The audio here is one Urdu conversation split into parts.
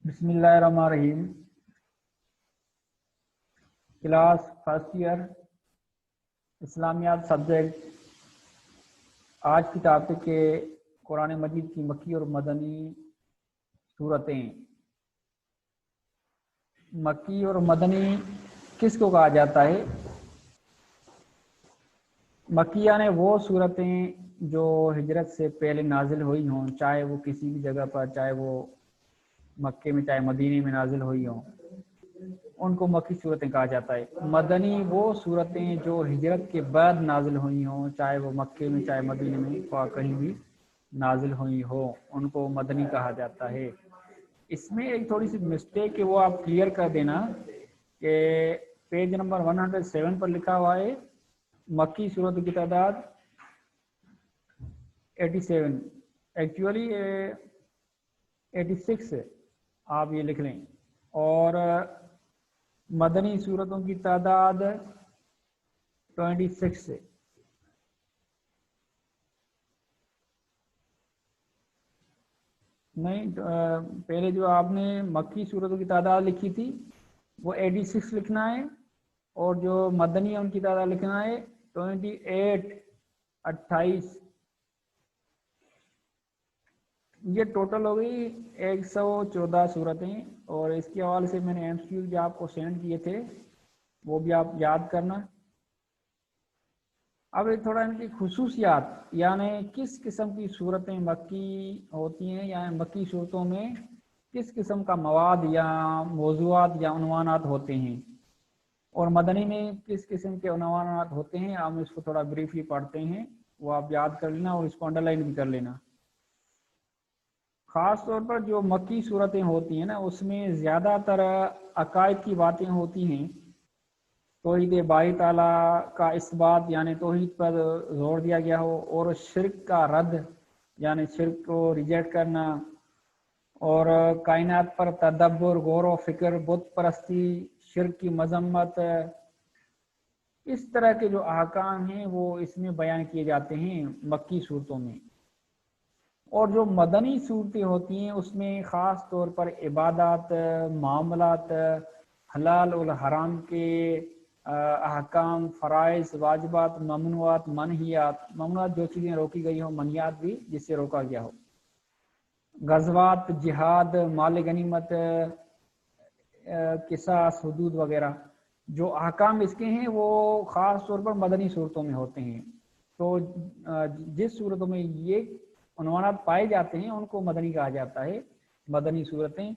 بسم اللہ الرحمن الرحیم. کلاس فرسٹ ایئر اسلامیات سبجیکٹ. آج کی ٹاپک کے قرآن مجید کی مکی اور مدنی صورتیں. مکی اور مدنی کس کو کہا جاتا ہے؟ مکیہ نے وہ صورتیں جو ہجرت سے پہلے نازل ہوئی ہوں، چاہے وہ کسی بھی جگہ پر، چاہے وہ مکے میں چاہے مدینے میں نازل ہوئی ہوں، ان کو مکی صورتیں کہا جاتا ہے. مدنی وہ صورتیں جو ہجرت کے بعد نازل ہوئی ہوں، چاہے وہ مکے میں چاہے مدینے میں کہیں بھی نازل ہوئی ہو، ان کو مدنی کہا جاتا ہے. اس میں ایک تھوڑی سی مسٹیک ہے، وہ آپ کلیئر کر دینا کہ پیج نمبر 107 پر لکھا ہوا ہے مکی صورتوں کی تعداد 87، ایکچولی 86 ہے، آپ یہ لکھ لیں. اور مدنی صورتوں کی تعداد 26 ہے. نہیں، پہلے جو آپ نے مکی صورتوں کی تعداد لکھی تھی وہ 86 لکھنا ہے، اور جو مدنی ان کی تعداد لکھنا ہے 28. یہ ٹوٹل ہو گئی 114 صورتیں. اور اس کے حوالے سے میں نے MCQ جو آپ کو سینڈ کیے تھے وہ بھی آپ یاد کرنا. اب ایک تھوڑا ان کی خصوصیات، یعنی کس قسم کی صورتیں مکی ہوتی ہیں، یعنی مکی صورتوں میں کس قسم کا مواد یا موضوعات یا عنوانات ہوتے ہیں، اور مدنی میں کس قسم کے عنوانات ہوتے ہیں. ہم اس کو تھوڑا بریفلی پڑھتے ہیں، وہ آپ یاد کر لینا اور اس کو انڈر لائن بھی کر لینا. خاص طور پر جو مکی صورتیں ہوتی ہیں نا، اس میں زیادہ تر عقائد کی باتیں ہوتی ہیں. توحید باری تعالیٰ کا اثبات یعنی توحید پر زور دیا گیا ہو، اور شرک کا رد یعنی شرک کو ریجیکٹ کرنا، اور کائنات پر تدبر، غور و فکر، بت پرستی، شرک کی مذمت، اس طرح کے جو احکام ہیں وہ اس میں بیان کیے جاتے ہیں مکی صورتوں میں. اور جو مدنی صورتیں ہوتی ہیں اس میں خاص طور پر عبادات، معاملات، حلال اور حرام کے احکام، فرائض، واجبات، ممنوعات، منہیات. ممنوعات جو چیزیں روکی گئی ہوں، منہیات بھی جس سے روکا گیا ہو. غزوات، جہاد، مال غنیمت، قصاص، حدود وغیرہ. جو احکام اس کے ہیں وہ خاص طور پر مدنی صورتوں میں ہوتے ہیں. تو جس صورتوں میں یہ عنوانات پائے جاتے ہیں ان کو مدنی کہا جاتا ہے، مدنی صورتیں.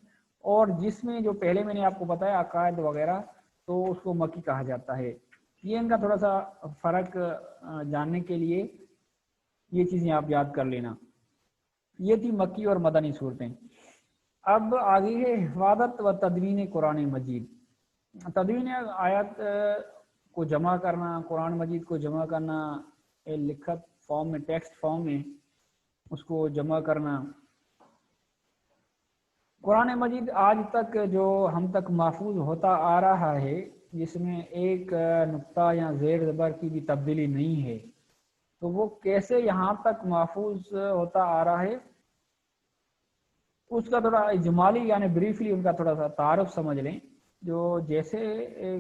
اور جس میں جو پہلے میں نے آپ کو بتایا عقائد وغیرہ، تو اس کو مکی کہا جاتا ہے. یہ ان کا تھوڑا سا فرق جاننے کے لیے یہ چیزیں آپ یاد کر لینا. یہ تھی مکی اور مدنی صورتیں. اب آگے ہے حفاظت و تدوین قرآن مجید. تدوین آیات کو جمع کرنا، قرآن مجید کو جمع کرنا لکھت فارم میں، ٹیکسٹ فارم میں اس کو جمع کرنا. قرآن مجید آج تک جو ہم تک محفوظ ہوتا آ رہا ہے، جس میں ایک نقطہ یا زیر زبر کی بھی تبدیلی نہیں ہے، تو وہ کیسے یہاں تک محفوظ ہوتا آ رہا ہے اس کا تھوڑا اجمالی یعنی بریفلی ان کا تھوڑا سا تعارف سمجھ لیں. جو جیسے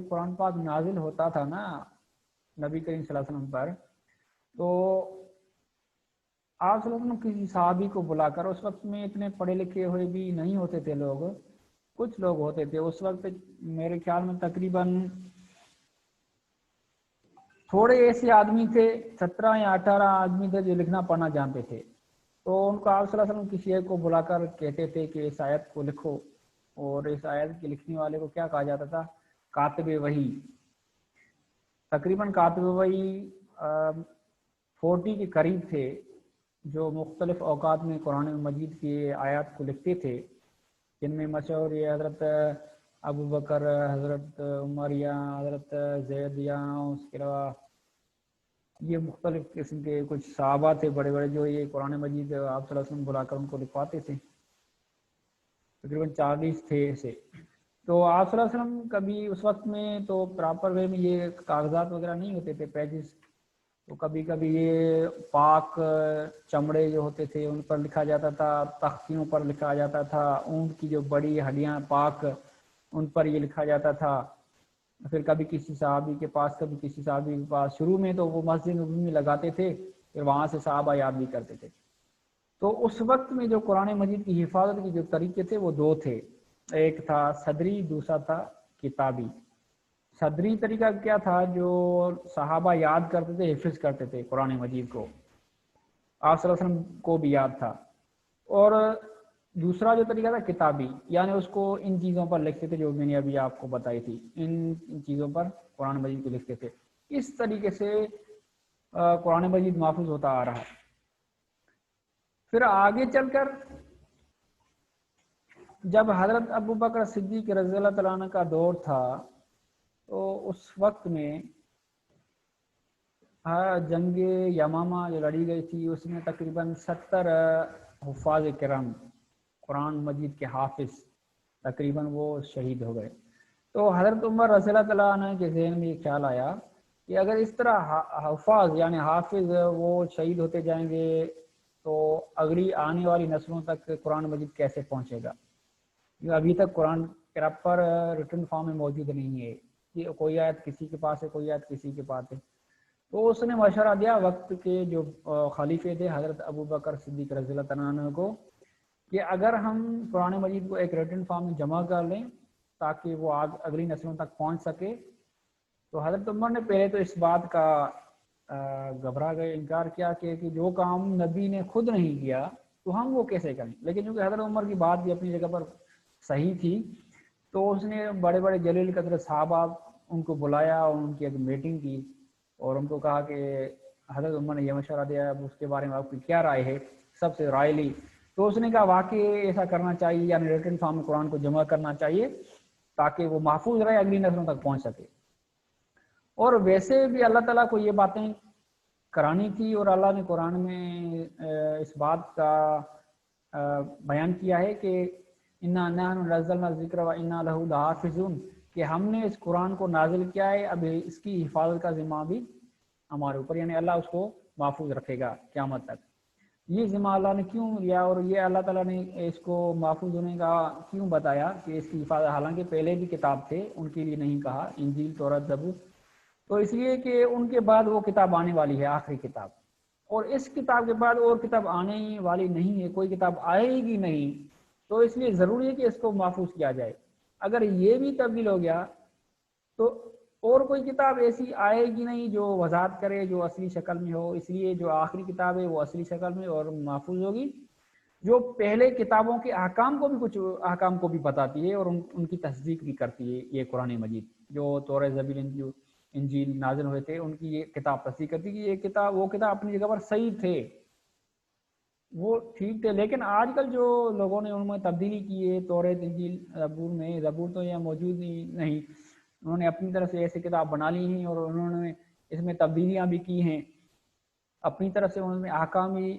قرآن پاک نازل ہوتا تھا نا نبی کریم صلی اللہ علیہ وسلم پر، تو آپ صلی اللہ علیہ وسلم کسی صحابی کو بلا کر، اس وقت میں اتنے پڑھے لکھے ہوئے بھی نہیں ہوتے تھے لوگ، کچھ لوگ ہوتے تھے اس وقت، میرے خیال میں تقریباً تھوڑے ایسے آدمی تھے، 17 یا 18 آدمی تھے جو لکھنا پڑھنا جانتے تھے. تو ان کو آپ صلی اللہ علیہ وسلم کسی ایک کو بلا کر کہتے تھے کہ اس آیت کو لکھو، اور اس آیت کے لکھنے والے کو کیا کہا جاتا تھا؟ کاتب وحی. تقریباً کاتب وحی 40 کے قریب تھے جو مختلف اوقات میں قرآن مجید کی آیات کو لکھتے تھے، جن میں مشہور یہ حضرت ابو بکر، حضرت عمر، یا حضرت زید، یا اس کے علاوہ یہ مختلف قسم کے کچھ صحابہ تھے بڑے بڑے جو یہ قرآن مجید آپ صلی اللہ علیہ وسلم بلا کر ان کو لکھواتے تھے. تقریباً 40 تھے ایسے. تو آپ صلی اللہ علیہ وسلم کبھی اس وقت میں تو پراپر وے میں یہ کاغذات وغیرہ نہیں ہوتے تھے، پیجز تو کبھی کبھی یہ پاک چمڑے جو ہوتے تھے ان پر لکھا جاتا تھا، تختیوں پر لکھا جاتا تھا، اونٹ کی جو بڑی ہڈیاں پاک ان پر یہ لکھا جاتا تھا. پھر کبھی کسی صحابی کے پاس، کبھی کسی صحابی کے پاس. شروع میں تو وہ مسجد نبوی میں لگاتے تھے، پھر وہاں سے صحابہ یاد بھی کرتے تھے. تو اس وقت میں جو قرآن مجید کی حفاظت کے جو طریقے تھے وہ دو تھے، ایک تھا صدری، دوسرا تھا کتابی. صدری طریقہ کیا تھا؟ جو صحابہ یاد کرتے تھے، حفظ کرتے تھے قرآن مجید کو، آپ صلی اللہ علیہ وسلم کو بھی یاد تھا. اور دوسرا جو طریقہ تھا کتابی، یعنی اس کو ان چیزوں پر لکھتے تھے جو میں نے ابھی آپ کو بتائی تھی، ان چیزوں پر قرآن مجید کو لکھتے تھے. اس طریقے سے قرآن مجید محفوظ ہوتا آ رہا. پھر آگے چل کر جب حضرت ابو بکر صدیق رضی اللہ تعالیٰ عنہ کا دور تھا، تو اس وقت میں جنگ یمامہ جو لڑی گئی تھی، اس میں تقریباً 70 حفاظ کرام، قرآن مجید کے حافظ تقریباً وہ شہید ہو گئے. تو حضرت عمر رضی اللہ تعالیٰ عنہ کے ذہن میں یہ خیال آیا کہ اگر اس طرح حفاظ یعنی حافظ وہ شہید ہوتے جائیں گے تو اگلی آنے والی نسلوں تک قرآن مجید کیسے پہنچے گا؟ ابھی تک قرآن پراپر ریٹن فارم میں موجود نہیں ہے، کہ کوئی آیت کسی کے پاس ہے، کوئی آیت کسی کے پاس ہے. تو اس نے مشورہ دیا وقت کے جو خلیفے تھے حضرت ابو بکر صدیق رضی اللہ تعالیٰ عنہ کو، کہ اگر ہم قرآن مجید کو ایک ریٹن فارم میں جمع کر لیں تاکہ وہ اگلی نسلوں تک پہنچ سکے. تو حضرت عمر نے پہلے تو اس بات کا گھبرا گئے، انکار کیا کہ جو کام نبی نے خود نہیں کیا تو ہم وہ کیسے کریں. لیکن چونکہ حضرت عمر کی بات بھی اپنی جگہ پر صحیح تھی، تو اس نے بڑے بڑے جلیل قدر صحابہ ان کو بلایا اور ان کی ایک میٹنگ کی اور ان کو کہا کہ حضرت عمر نے یہ مشورہ دیا، اب اس کے بارے میں آپ کی کیا رائے ہے؟ سب سے رائے لی. تو اس نے کہا واقعی ایسا کرنا چاہیے، یعنی ریٹن فارم میں قرآن کو جمع کرنا چاہیے تاکہ وہ محفوظ رہے، اگلی نسلوں تک پہنچ سکے. اور ویسے بھی اللہ تعالیٰ کو یہ باتیں کرانی تھی، اور اللہ نے قرآن میں اس بات کا بیان کیا ہے کہ اِنَّا نَحْنُ نَزَّلْنَا الذِّكْرَ وَإِنَّا لَهُ لَحَافِظُونَ، کہ ہم نے اس قرآن کو نازل کیا ہے، اب اس کی حفاظت کا ذمہ بھی ہمارے اوپر، یعنی اللہ اس کو محفوظ رکھے گا قیامت تک. یہ ذمہ اللہ نے کیوں لیا اور یہ اللہ تعالیٰ نے اس کو محفوظ ہونے کا کیوں بتایا کہ اس کی حفاظت؟ حالانکہ پہلے بھی کتاب تھے، ان کے لیے نہیں کہا انجیل، تورات، زبور. تو اس لیے کہ ان کے بعد وہ کتاب آنے والی ہے، آخری کتاب، اور اس کتاب کے بعد اور کتاب آنے والی نہیں ہے، کوئی کتاب آئے گی نہیں. تو اس لیے ضروری ہے کہ اس کو محفوظ کیا جائے. اگر یہ بھی تبدیل ہو گیا تو اور کوئی کتاب ایسی آئے گی نہیں جو وضاحت کرے، جو اصلی شکل میں ہو. اس لیے جو آخری کتاب ہے وہ اصلی شکل میں اور محفوظ ہوگی، جو پہلے کتابوں کے احکام کو بھی کچھ احکام کو بھی بتاتی ہے اور ان کی تصدیق بھی کرتی ہے. یہ قرآن مجید جو تورات، زبور، انجیل نازل ہوئے تھے، ان کی یہ کتاب تصدیق کرتی ہے کہ یہ کتاب، وہ کتاب اپنی جگہ پر صحیح تھے، وہ ٹھیک تھے. لیکن آج کل جو لوگوں نے ان میں تبدیلی کی ہے، تورات، انجیل، زبور میں، زبور تو یہ موجود ہی نہیں، انہوں نے اپنی طرف سے ایسی کتاب بنا لی ہیں اور انہوں نے اس میں تبدیلیاں بھی کی ہیں، اپنی طرف سے انہوں نے احکام بھی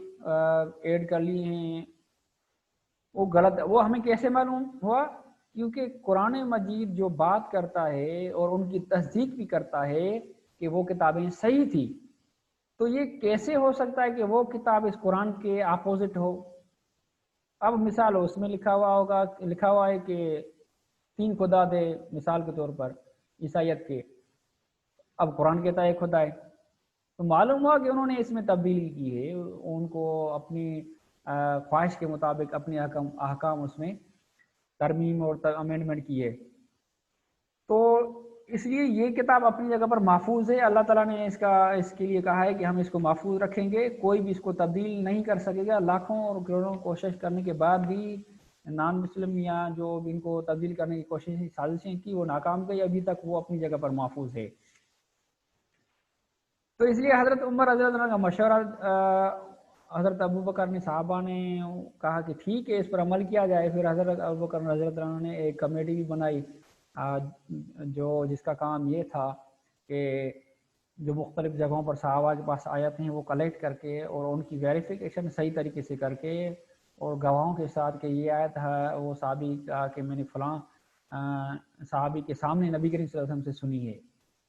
ایڈ کر لی ہیں. وہ غلط. وہ ہمیں کیسے معلوم ہوا؟ کیونکہ قرآن مجید جو بات کرتا ہے اور ان کی تصدیق بھی کرتا ہے کہ وہ کتابیں صحیح تھی، تو یہ کیسے ہو سکتا ہے کہ وہ کتاب اس قرآن کے اپوزٹ ہو؟ اب مثال اس میں لکھا ہوا ہے کہ 3 خدا تھے مثال کے طور پر عیسائیت کے، اب قرآن کہتا ہے 1 خدا ہے. تو معلوم ہوا کہ انہوں نے اس میں تبدیلی کی ہے، ان کو اپنی خواہش کے مطابق اپنے احکام اس میں ترمیم اور امینڈمنٹ کی ہے. تو اس لیے یہ کتاب اپنی جگہ پر محفوظ ہے. اللہ تعالیٰ نے اس کے لیے کہا ہے کہ ہم اس کو محفوظ رکھیں گے، کوئی بھی اس کو تبدیل نہیں کر سکے گا. لاکھوں اور کروڑوں کوشش کرنے کے بعد بھی نان مسلم یا جو ان کو تبدیل کرنے کی کوششیں، سازشیں کی، وہ ناکام گئی. ابھی تک وہ اپنی جگہ پر محفوظ ہے. تو اس لیے حضرت عمر رضی اللہ عنہ کا مشورہ حضرت ابو بکر نے، صحابہ نے کہا کہ ٹھیک ہے، اس پر عمل کیا جائے. پھر حضرت ابو بکر رضی اللہ عنہ نے ایک کمیٹی بھی بنائی جس کا کام یہ تھا کہ جو مختلف جگہوں پر صحابہ کے پاس آیت ہیں وہ کلیکٹ کر کے اور ان کی ویریفیکیشن صحیح طریقے سے کر کے اور گواہوں کے ساتھ کہ یہ آیت ہے وہ صحابی کا کہ میں نے فلاں صحابی کے سامنے نبی کریم صلی اللہ علیہ وسلم سے سنی ہے،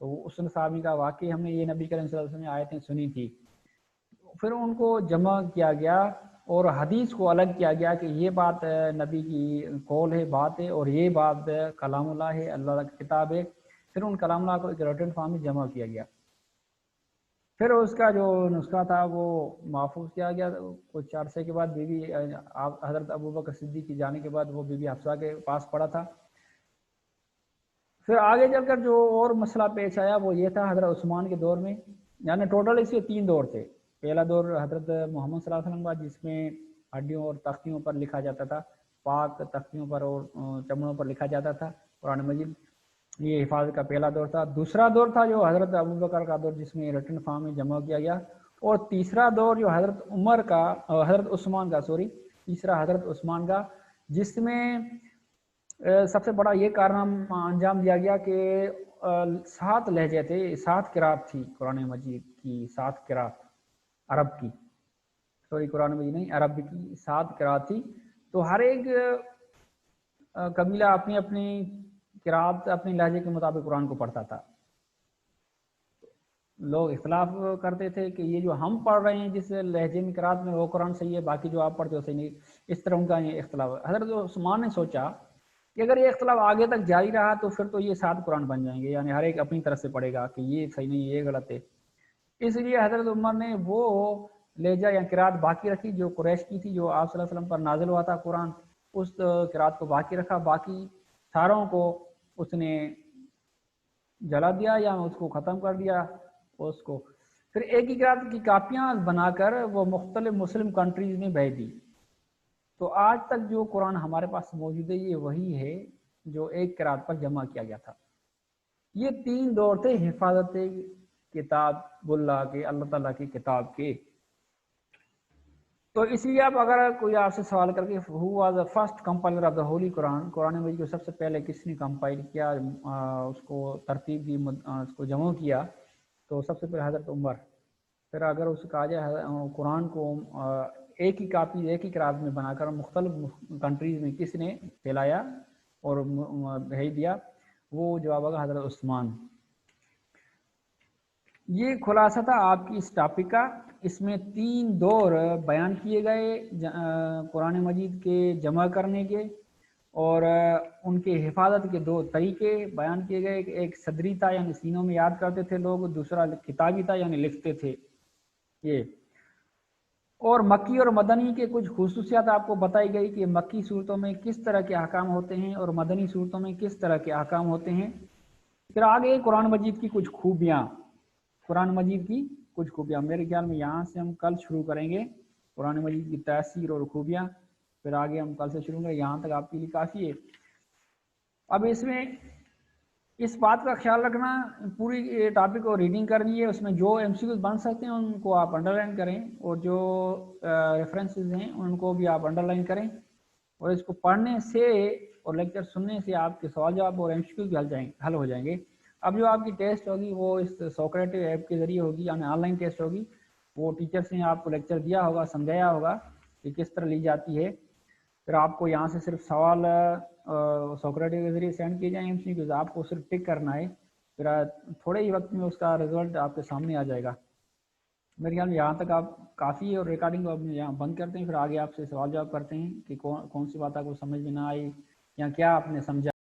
تو اس صحابی کا واقعی ہم نے یہ نبی کریم صلی اللہ علیہ وسلم نے آیتیں سنی تھی. پھر ان کو جمع کیا گیا اور حدیث کو الگ کیا گیا کہ یہ بات نبی کی قول ہے، بات ہے، اور یہ بات کلام اللہ ہے، اللہ کی کتاب ہے. پھر ان کلام اللہ کو ایک ریٹن فارم میں جمع کیا گیا. پھر اس کا جو نسخہ تھا وہ محفوظ کیا گیا. کچھ عرصے کے بعد بی بی حضرت ابوبکر صدیق کی جانے کے بعد وہ بی بی حفصہ کے پاس پڑا تھا. پھر آگے چل کر جو اور مسئلہ پیش آیا وہ یہ تھا حضرت عثمان کے دور میں، یعنی ٹوٹل اس کے 3 دور تھے. پہلا دور حضرت محمد صلی اللہ علیہ وسلم کا، جس میں ہڈیوں اور تختیوں پر لکھا جاتا تھا، پاک تختیوں پر اور چمڑوں پر لکھا جاتا تھا قرآن مجید. یہ حفاظت کا پہلا دور تھا. دوسرا دور تھا جو حضرت ابوبکر کا دور، جس میں ریٹن فارم میں جمع کیا گیا. اور تیسرا دور جو حضرت عثمان کا تیسرا حضرت عثمان کا، جس میں سب سے بڑا یہ کارنامہ انجام دیا گیا کہ 7 لہجے تھے، 7 قرات تھی قرآن مجید کی، 7 قرات عرب کی، قرآن مجید نہیں، عرب کی 7 قرات تھی. تو ہر ایک قبیلہ اپنی اپنی قرات اپنے لہجے کے مطابق قرآن کو پڑھتا تھا. لوگ اختلاف کرتے تھے کہ یہ جو ہم پڑھ رہے ہیں جس لہجے میں قرات میں وہ قرآن صحیح ہے، باقی جو آپ پڑھتے ہو صحیح نہیں. اس طرح ان کا یہ اختلاف. حضرت عثمان نے سوچا کہ اگر یہ اختلاف آگے تک جاری رہا تو پھر تو یہ 7 قرآن بن جائیں گے، یعنی ہر ایک اپنی طرف سے پڑھے گا کہ یہ صحیح نہیں، یہ غلط ہے. اس لیے حضرت عمر نے وہ لہجہ یا قرات باقی رکھی جو قریش کی تھی، جو آپ صلی اللہ علیہ وسلم پر نازل ہوا تھا قرآن، اس قرات کو باقی رکھا. باقی ساروں کو اس نے جلا دیا یا اس کو ختم کر دیا. اس کو پھر ایک ہی قرات کی کاپیاں بنا کر وہ مختلف مسلم کنٹریز میں بھیج دی. تو آج تک جو قرآن ہمارے پاس موجود ہے یہ وہی ہے جو ایک قرات پر جمع کیا گیا تھا. یہ 3 دور تھے حفاظت کتاب اللہ کے، اللہ تعالیٰ کی کتاب کے. تو اس لیے اب اگر کوئی آپ سے سوال کر کے who was the first compiler of the holy Quran، قرآن مجید کو سب سے پہلے کس نے کمپائل کیا، اس کو ترتیب دی، اس کو جمع کیا، تو سب سے پہلے حضرت عمر. پھر اگر اس کا کہا جائے قرآن کو ایک ہی کاپی ایک ہی قرات میں بنا کر مختلف کنٹریز میں کس نے پھیلایا اور بھیج دیا، وہ جواب ہوگا حضرت عثمان. یہ خلاصہ تھا آپ کی اس ٹاپک کا. اس میں 3 دور بیان کیے گئے قرآن مجید کے جمع کرنے کے، اور ان کے حفاظت کے 2 طریقے بیان کیے گئے. ایک صدری تھا یعنی سینوں میں یاد کرتے تھے لوگ، دوسرا کتابی تھا یعنی لکھتے تھے یہ. اور مکی اور مدنی کے کچھ خصوصیات آپ کو بتائی گئی کہ مکی صورتوں میں کس طرح کے احکام ہوتے ہیں اور مدنی صورتوں میں کس طرح کے احکام ہوتے ہیں. پھر آگے قرآن مجید کی کچھ خوبیاں، قرآن مجید کی کچھ خوبیاں. میرے خیال میں یہاں سے ہم کل شروع کریں گے قرآن مجید کی تاثیر اور خوبیاں. پھر آگے ہم کل سے شروع کریں گے. یہاں تک آپ کے لیے کافی ہے. اب اس میں اس بات کا خیال رکھنا، پوری ٹاپک کو ریڈنگ کرنی ہے، اس میں جو ایم سی کیوز بن سکتے ہیں ان کو آپ انڈر لائن کریں، اور جو ریفرنسز ہیں ان کو بھی آپ انڈر لائن کریں. اور اس کو پڑھنے سے اور لیکچر سننے سے آپ کے سوال جواب اور ایم سی کیوز بھی حل ہو جائیں گے. اب جو آپ کی ٹیسٹ ہوگی وہ اس سوکریٹو ایپ کے ذریعے ہوگی، یعنی آن لائن ٹیسٹ ہوگی. وہ ٹیچرس نے آپ کو لیکچر دیا ہوگا، سمجھایا ہوگا کہ کس طرح لی جاتی ہے. پھر آپ کو یہاں سے صرف سوال سوکریٹو کے ذریعے سینڈ کیے جائیں، کیونکہ آپ کو صرف ٹک کرنا ہے. پھر تھوڑے ہی وقت میں اس کا رزلٹ آپ کے سامنے آ جائے گا. میرے خیال میں یہاں تک آپ کافی ہے، اور ریکارڈنگ کو یہاں بند کرتے ہیں. پھر آگے آپ سے سوال جواب کرتے ہیں کہ کون سی بات آپ کو سمجھ میں نہ آئی یا کیا آپ نے سمجھا.